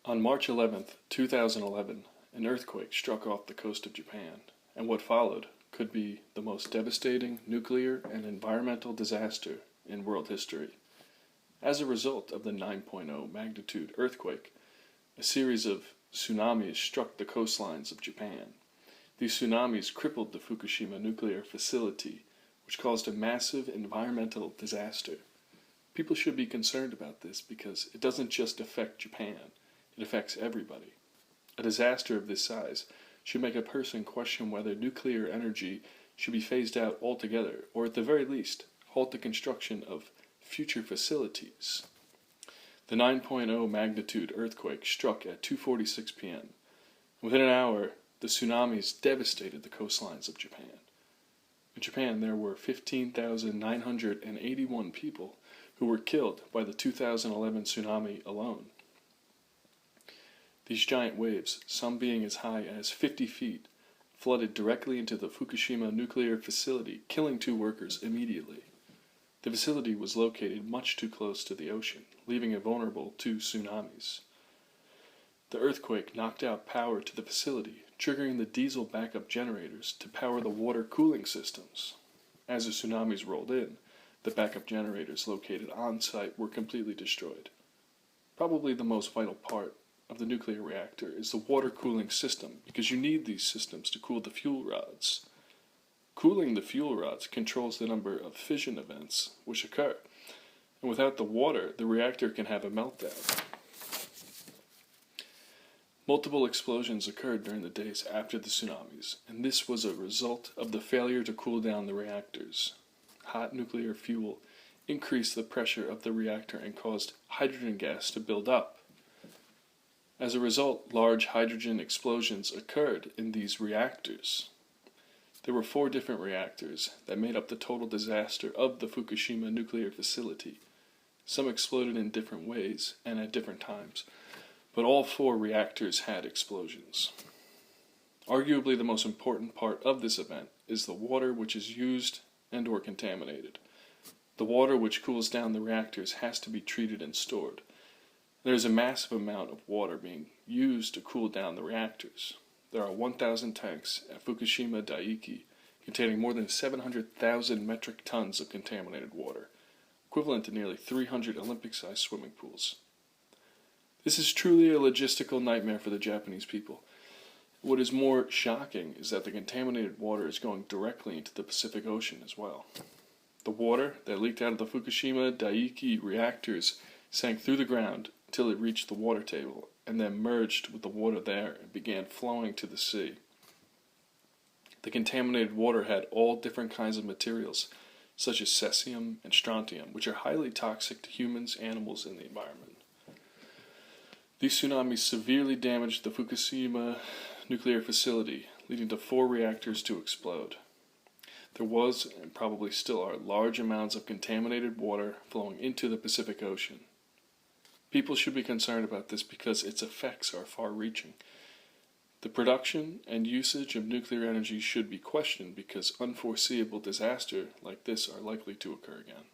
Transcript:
On March 11th, 2011, an earthquake struck off the coast of Japan, and what followed could be the most devastating nuclear and environmental disaster in world history. As a result of the 9.0 magnitude earthquake, a series of tsunamis struck the coastlines of Japan. These tsunamis crippled the Fukushima nuclear facility, which caused a massive environmental disaster. People should be concerned about this because it doesn't just affect Japan, it affects everybody. A disaster of this size should make a person question whether nuclear energy should be phased out altogether, or at the very least, halt the construction of future facilities. The 9.0 magnitude earthquake struck at 2:46 p.m. Within an hour, the tsunamis devastated the coastlines of Japan. In Japan, there were 15,981 people who were killed by the 2011 tsunami alone. These giant waves, some being as high as 50 feet, flooded directly into the Fukushima nuclear facility, killing 2 workers immediately. The facility was located much too close to the ocean, leaving it vulnerable to tsunamis. The earthquake knocked out power to the facility, triggering the diesel backup generators to power the water cooling systems. As the tsunamis rolled in, the backup generators located on site were completely destroyed. Probably the most vital part of the nuclear reactor is the water cooling system, because you need these systems to cool the fuel rods. Cooling the fuel rods controls the number of fission events which occur, and without the water, the reactor can have a meltdown. Multiple explosions occurred during the days after the tsunamis, and this was a result of the failure to cool down the reactors. Hot nuclear fuel increased the pressure of the reactor and caused hydrogen gas to build up. As a result, large hydrogen explosions occurred in these reactors. There were 4 different reactors that made up the total disaster of the Fukushima nuclear facility. Some exploded in different ways and at different times, but all 4 reactors had explosions. Arguably the most important part of this event is the water which is used and/or contaminated. The water which cools down the reactors has to be treated and stored. There is a massive amount of water being used to cool down the reactors. There are 1,000 tanks at Fukushima Daiichi containing more than 700,000 metric tons of contaminated water, equivalent to nearly 300 Olympic-sized swimming pools. This is truly a logistical nightmare for the Japanese people. What is more shocking is that the contaminated water is going directly into the Pacific Ocean as well. The water that leaked out of the Fukushima Daiichi reactors sank through the ground until it reached the water table, and then merged with the water there and began flowing to the sea. The contaminated water had all different kinds of materials, such as cesium and strontium, which are highly toxic to humans, animals, and the environment. These tsunamis severely damaged the Fukushima nuclear facility, leading to 4 reactors to explode. There was, and probably still are, large amounts of contaminated water flowing into the Pacific Ocean. People should be concerned about this because its effects are far-reaching. The production and usage of nuclear energy should be questioned because unforeseeable disasters like this are likely to occur again.